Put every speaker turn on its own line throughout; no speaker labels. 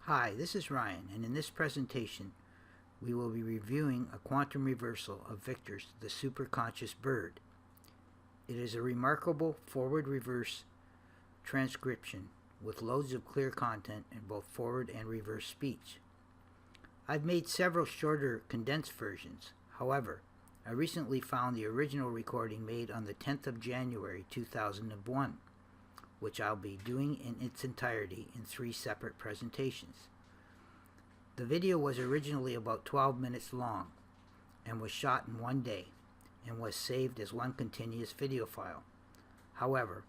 Hi, this is Ryan, and in this presentation, we will be reviewing a quantum reversal of Victor's The Superconscious Bird. It is a remarkable forward-reverse transcription with loads of clear content in both forward and reverse speech. I've made several shorter, condensed versions. However, I recently found the original recording made on the 10th of January 2001. Which I'll be doing in its entirety in 3 separate presentations. The video was originally about 12 minutes long and was shot in one day and was saved as one continuous video file. However,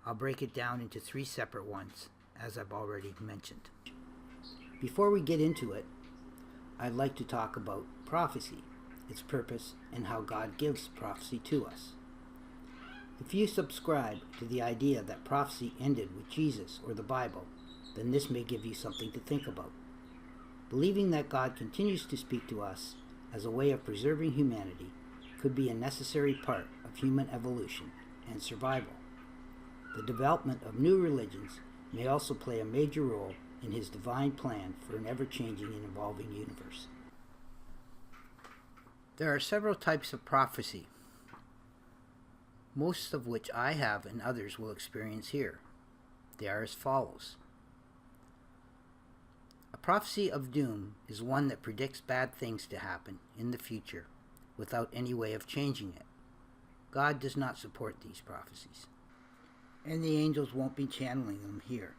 I'll break it down into 3 separate ones, as I've already mentioned. Before we get into it, I'd like to talk about prophecy, its purpose, and how God gives prophecy to us. If you subscribe to the idea that prophecy ended with Jesus or the Bible, then this may give you something to think about. Believing that God continues to speak to us as a way of preserving humanity could be a necessary part of human evolution and survival. The development of new religions may also play a major role in His divine plan for an ever-changing and evolving universe. There are several types of prophecy, most of which I have and others will experience here. They are as follows. A prophecy of doom is one that predicts bad things to happen in the future without any way of changing it. God does not support these prophecies, and the angels won't be channeling them here.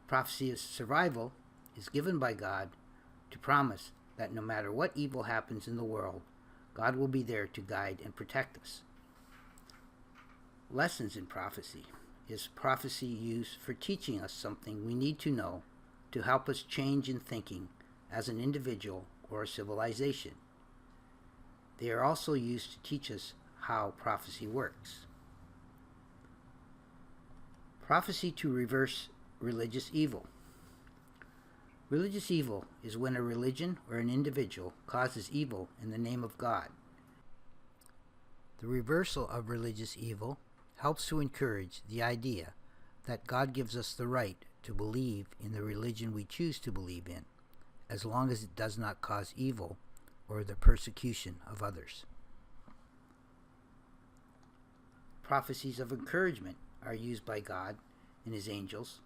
Prophecy of survival is given by God to promise that no matter what evil happens in the world, God will be there to guide and protect us. Lessons in prophecy is prophecy used for teaching us something we need to know to help us change in thinking as an individual or a civilization. They are also used to teach us how prophecy works. Prophecy to reverse religious evil. Religious evil is when a religion or an individual causes evil in the name of God. The reversal of religious evil helps to encourage the idea that God gives us the right to believe in the religion we choose to believe in, as long as it does not cause evil or the persecution of others. Prophecies of encouragement are used by God and His angels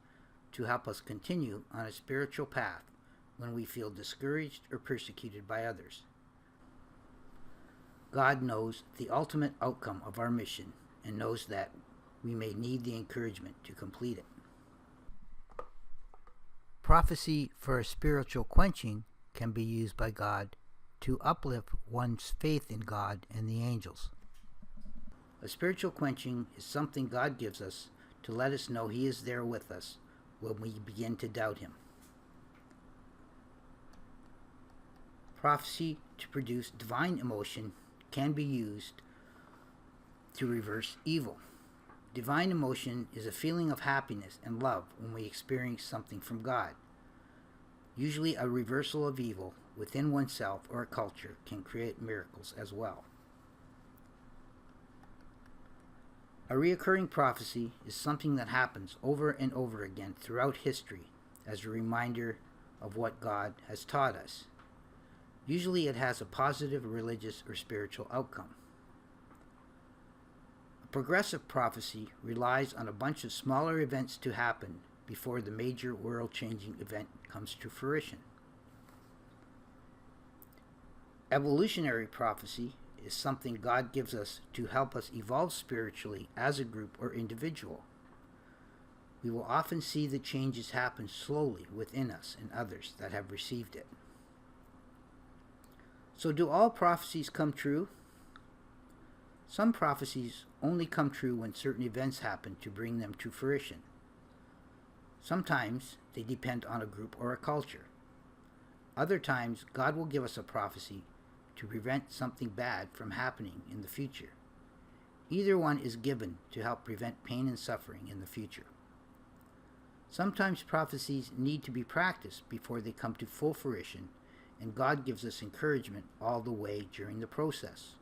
to help us continue on a spiritual path when we feel discouraged or persecuted by others. God knows the ultimate outcome of our mission and knows that we may need the encouragement to complete it. Prophecy for a spiritual quenching can be used by God to uplift one's faith in God and the angels. A spiritual quenching is something God gives us to let us know He is there with us when we begin to doubt Him. Prophecy to produce divine emotion can be used to reverse evil. Divine emotion is a feeling of happiness and love when we experience something from God. Usually a reversal of evil within oneself or a culture can create miracles as well. A recurring prophecy is something that happens over and over again throughout history as a reminder of what God has taught us. Usually it has a positive religious or spiritual outcome. A progressive prophecy relies on a bunch of smaller events to happen before the major world-changing event comes to fruition. Evolutionary prophecy is something God gives us to help us evolve spiritually as a group or individual. We will often see the changes happen slowly within us and others that have received it. So do all prophecies come true? Some prophecies only come true when certain events happen to bring them to fruition. Sometimes they depend on a group or a culture. Other times God will give us a prophecy to prevent something bad from happening in the future. Either one is given to help prevent pain and suffering in the future. Sometimes prophecies need to be practiced before they come to full fruition, and God gives us encouragement all the way during the process.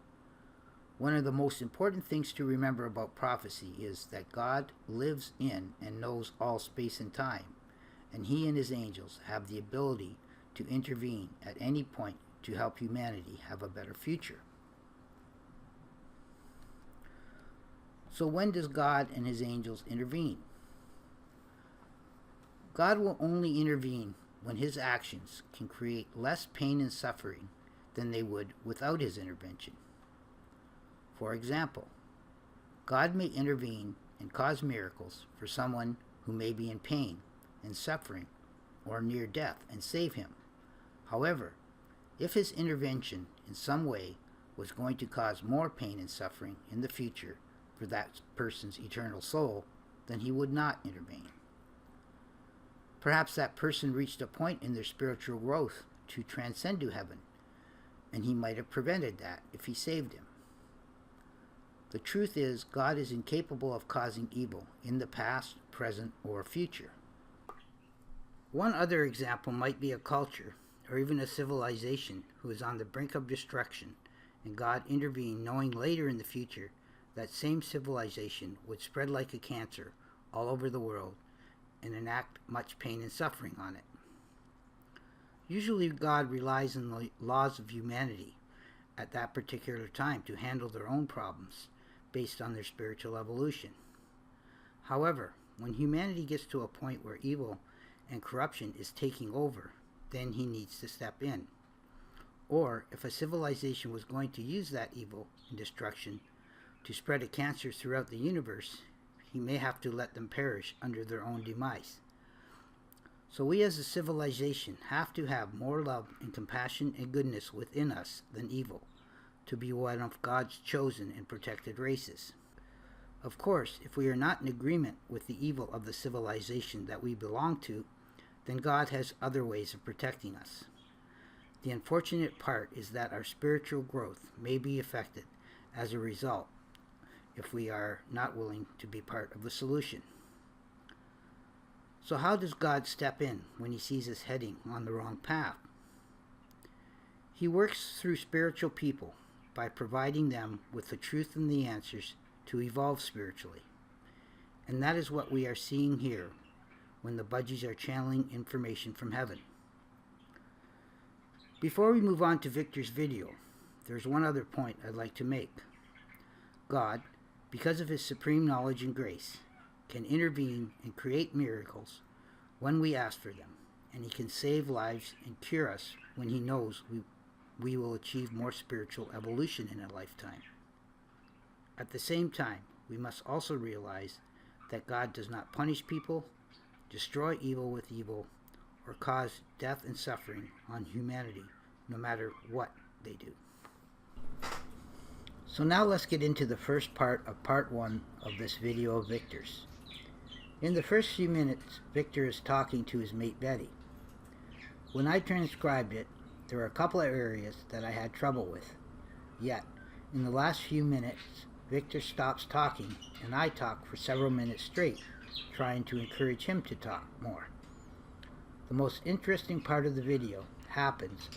One of the most important things to remember about prophecy is that God lives in and knows all space and time, and he and his angels have the ability to intervene at any point to help humanity have a better future. So when does God and his angels intervene? God will only intervene when his actions can create less pain and suffering than they would without his intervention. For example, God may intervene and cause miracles for someone who may be in pain and suffering or near death and save him. However, if his intervention in some way was going to cause more pain and suffering in the future for that person's eternal soul, then he would not intervene. Perhaps that person reached a point in their spiritual growth to transcend to heaven, and he might have prevented that if he saved him. The truth is, God is incapable of causing evil in the past, present, or future. One other example might be a culture, or even a civilization, who is on the brink of destruction, and God intervened knowing later in the future that same civilization would spread like a cancer all over the world and enact much pain and suffering on it. Usually God relies on the laws of humanity at that particular time to handle their own problems based on their spiritual evolution. However, when humanity gets to a point where evil and corruption is taking over, then he needs to step in. Or if a civilization was going to use that evil and destruction to spread a cancer throughout the universe, he may have to let them perish under their own demise. So we as a civilization have to have more love and compassion and goodness within us than evil to be one of God's chosen and protected races. Of course, if we are not in agreement with the evil of the civilization that we belong to, then God has other ways of protecting us. The unfortunate part is that our spiritual growth may be affected as a result if we are not willing to be part of the solution. So how does God step in when he sees us heading on the wrong path? He works through spiritual people by providing them with the truth and the answers to evolve spiritually. And that is what we are seeing here when the budgies are channeling information from heaven. Before we move on to Victor's video, there's one other point I'd like to make. God, because of his supreme knowledge and grace, can intervene and create miracles when we ask for them, and he can save lives and cure us when he knows we will achieve more spiritual evolution in a lifetime. At the same time, we must also realize that God does not punish people, destroy evil with evil, or cause death and suffering on humanity, no matter what they do. So now let's get into the first part of part 1 of this video of Victor's. In the first few minutes, Victor is talking to his mate Betty. When I transcribed it, there were a couple of areas that I had trouble with. Yet, in the last few minutes, Victor stops talking and I talk for several minutes straight, trying to encourage him to talk more. The most interesting part of the video happens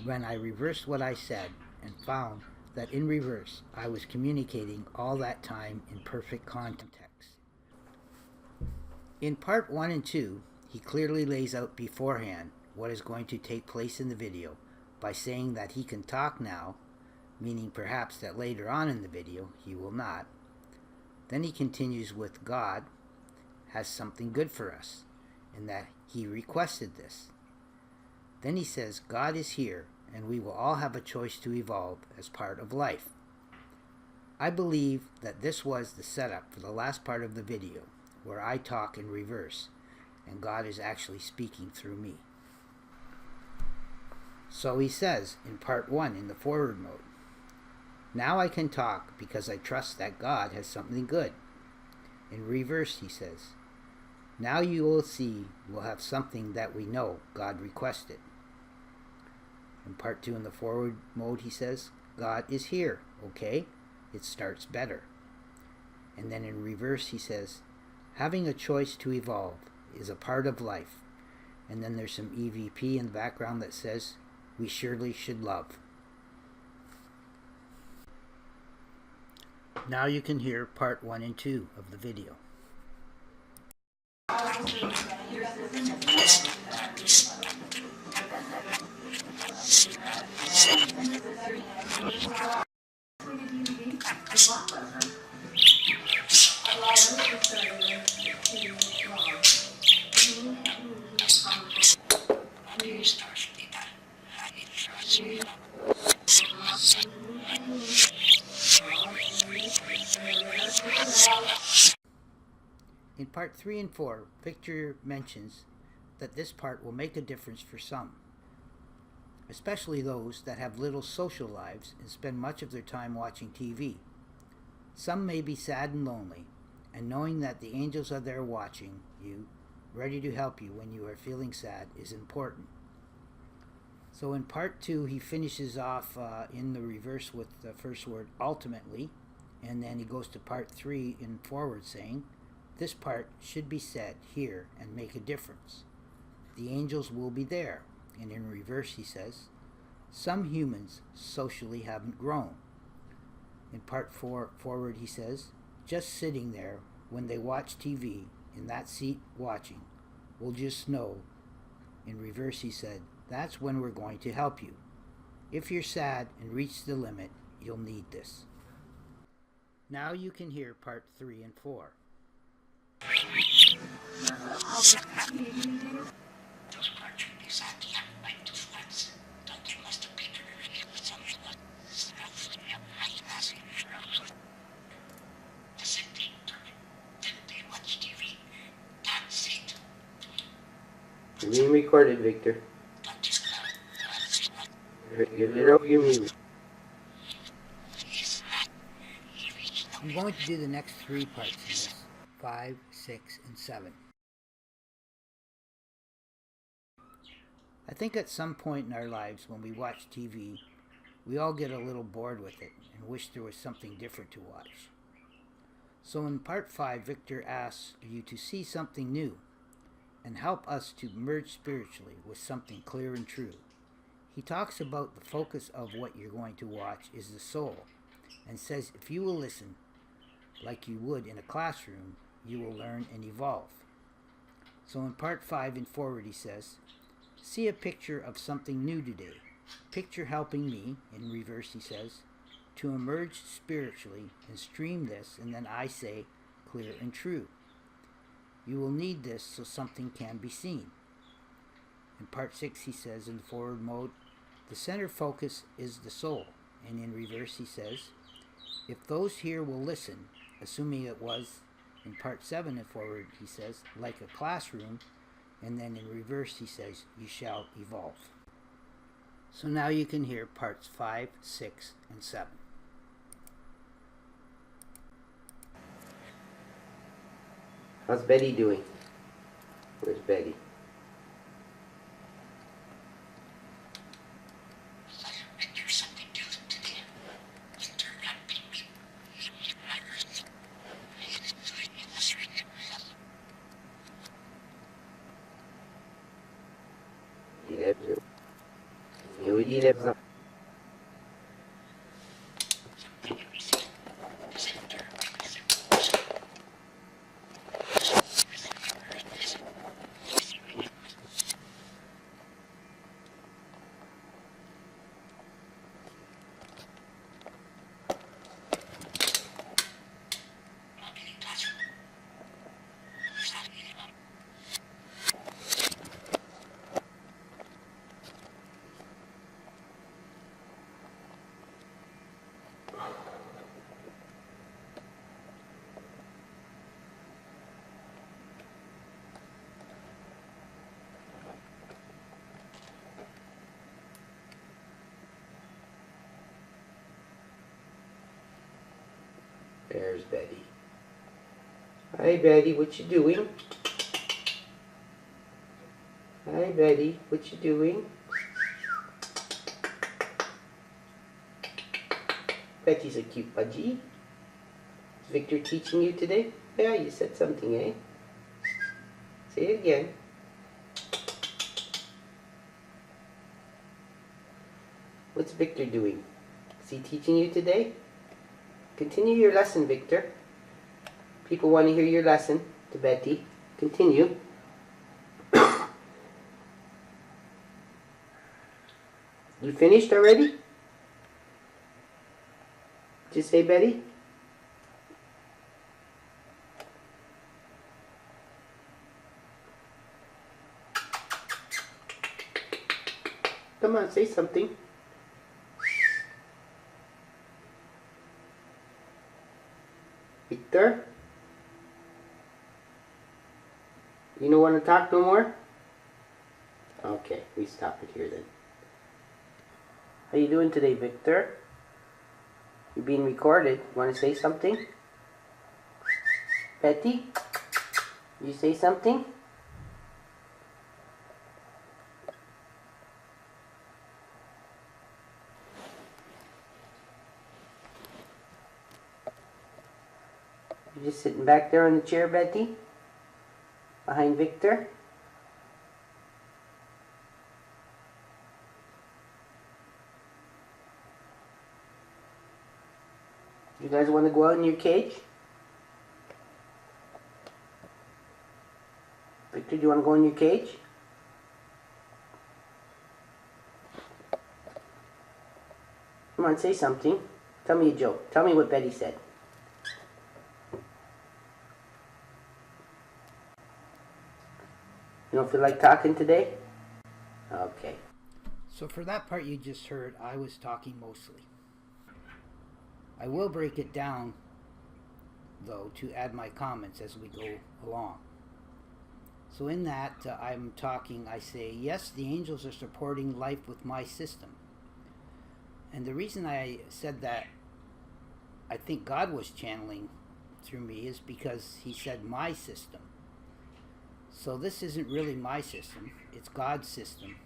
when I reversed what I said and found that in reverse I was communicating all that time in perfect context. In part 1 and 2, he clearly lays out beforehand what is going to take place in the video by saying that he can talk now, meaning perhaps that later on in the video he will not. Then he continues with God has something good for us, and that he requested this. Then he says God is here, and we will all have a choice to evolve as part of life. I believe that this was the setup for the last part of the video, where I talk in reverse, and God is actually speaking through me. So he says in part 1 in the forward mode, now I can talk because I trust that God has something good. In reverse he says, now you will see we'll have something that we know God requested. In part 2 in the forward mode he says, God is here, okay? It starts better. And then in reverse he says, having a choice to evolve is a part of life. And then there's some EVP in the background that says, we surely should love. Now you can hear part 1 and 2 of the video.
Here's the
In part 3 and 4, Victor mentions that this part will make a difference for some, especially those that have little social lives and spend much of their time watching TV. Some may be sad and lonely, and knowing that the angels are there watching you, ready to help you when you are feeling sad, is important. So in part 2, he finishes off in the reverse with the first word, ultimately, and then he goes to part 3 in forward saying, this part should be said here and make a difference. The angels will be there. And in reverse he says, some humans socially haven't grown. In part 4 forward he says, just sitting there when they watch TV in that seat watching will just know. In reverse he said, that's when we're going to help you. If you're sad and reach the limit, you'll need this. Now you can hear part 3 and 4.
Being recorded, Victor. Give it up, give me.
I'm going to do the next 3 parts of this, 5, 6, and 7. I think at some point in our lives when we watch TV, we all get a little bored with it and wish there was something different to watch. So in part 5, Victor asks you to see something new and help us to merge spiritually with something clear and true. He talks about the focus of what you're going to watch is the soul, and says if you will listen like you would in a classroom, you will learn and evolve. So in part 5 and forward he says, see a picture of something new today. Picture helping me, in reverse he says, to emerge spiritually and stream this, and then I say, clear and true. You will need this so something can be seen. In part 6 he says in forward mode, the center focus is the soul, and in reverse he says, if those here will listen, assuming it was in part 7 and forward he says, like a classroom, and then in reverse he says, you shall evolve. So now you can hear parts 5, 6, and 7.
How's Betty doing? Where's Betty? There's Betty. Hi Betty, what you doing? Hi Betty, what you doing? Betty's a cute budgie. Is Victor teaching you today? Yeah, you said something, eh? Say it again. What's Victor doing? Is he teaching you today? Continue your lesson, Victor. People want to hear your lesson to Betty. Continue. You finished already? Did you say, Betty? Come on, say something. Victor? You don't want to talk no more? Okay, we stop it here then. How you doing today, Victor? You're being recorded. Want to say something? Betty? You say something? You're just sitting back there on the chair, Betty? Behind Victor? You guys want to go out in your cage? Victor, do you want to go in your cage? Come on, say something. Tell me a joke. Tell me what Betty said. You don't feel like talking today? Okay.
So for that part you just heard, I was talking mostly. I will break it down, though, to add my comments as we go along. So in that, I'm talking, I say, yes, the angels are supporting life with my system. And the reason I said that I think God was channeling through me is because he said my system. So this isn't really my system, it's God's system,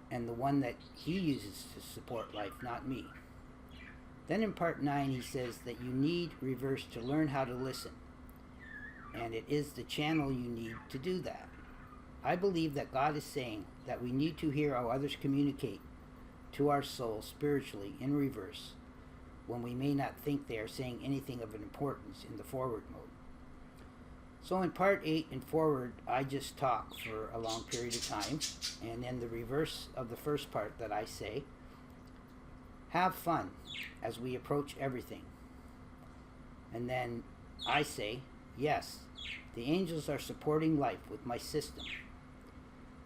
and the one that he uses to support life, not me. Then in part 9 he says that you need reverse to learn how to listen, and it is the channel you need to do that. I believe that God is saying that we need to hear how others communicate to our soul spiritually in reverse, when we may not think they are saying anything of importance in the forward mode. So in part 8 and forward, I just talk for a long period of time, and then the reverse of the first part that I say, have fun as we approach everything. And then I say, yes, the angels are supporting life with my system.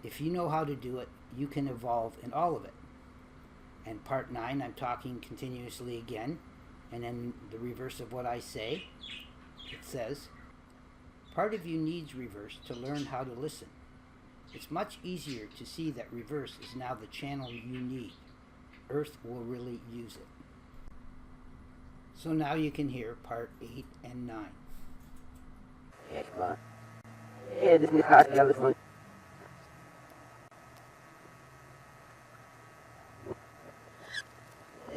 If you know how to do it, you can evolve in all of it. And part 9, I'm talking continuously again, and then the reverse of what I say, it says, part of you needs reverse to learn how to listen. It's much easier to see that reverse is now the channel you need. Earth will really use it. So now you can hear part 8 and 9.
Yeah, come on. Yeah, this is hot. Yeah, this one.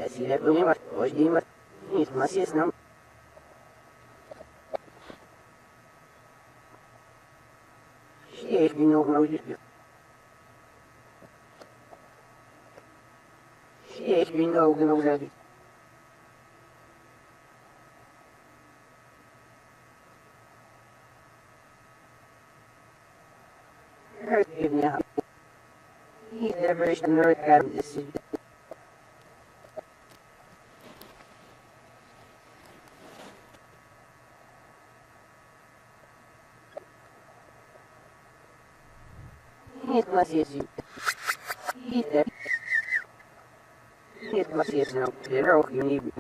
See that booming? What's the name? It's my system. Shit, you know, no, just. Shit, you know, that. He's never ignored this. He's my system. He's there. He's my system. They're all you need.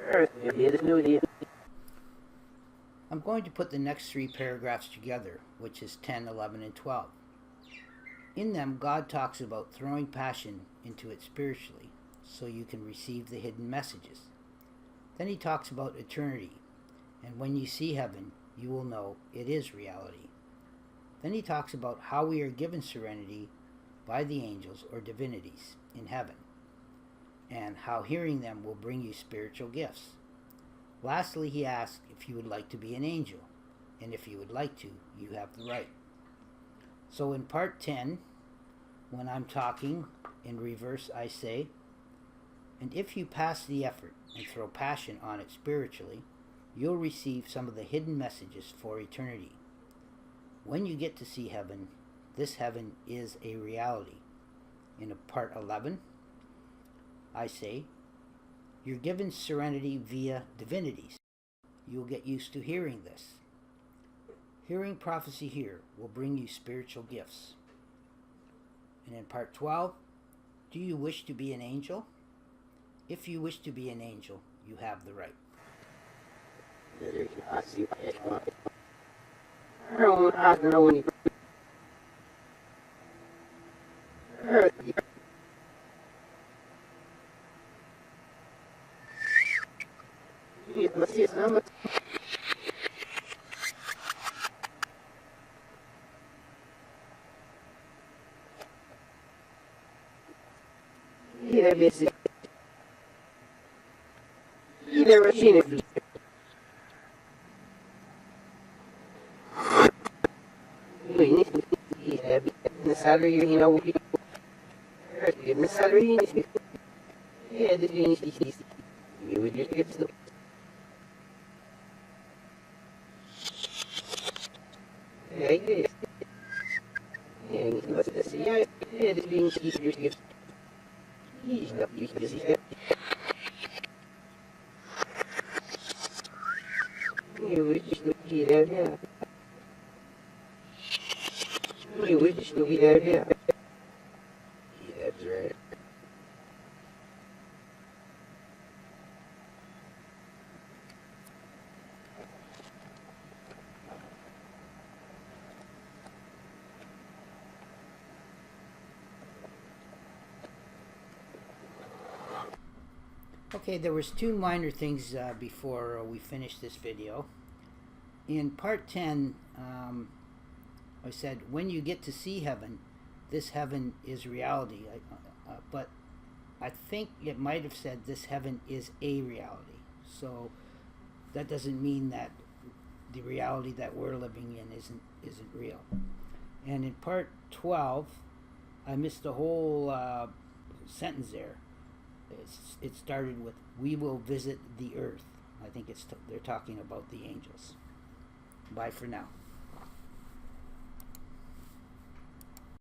Earth, if you just knew it.
I'm going to put the next 3 paragraphs together, which is 10, 11, and 12. In them, God talks about throwing passion into it spiritually, so you can receive the hidden messages. Then he talks about eternity, and when you see heaven, you will know it is reality. Then he talks about how we are given serenity by the angels or divinities in heaven, and how hearing them will bring you spiritual gifts. Lastly, he asks if you would like to be an angel, and if you would like to, you have the right. So in part 10, when I'm talking in reverse, I say, and if you pass the effort and throw passion on it spiritually, you'll receive some of the hidden messages for eternity. When you get to see heaven, this heaven is a reality. In part 11, I say, you're given serenity via divinities. You'll get used to hearing this. Hearing prophecy here will bring you spiritual gifts. And in part 12, do you wish to be an angel? If you wish to be an angel, you have the right. Okay, there was two minor things before we finished this video. In part 10, I said, when you get to see heaven, this heaven is reality. But I think it might have said this heaven is a reality. So that doesn't mean that the reality that we're living in isn't real. And in part 12, I missed a whole sentence there. It started with, we will visit the earth. I think they're talking about the angels. Bye for now.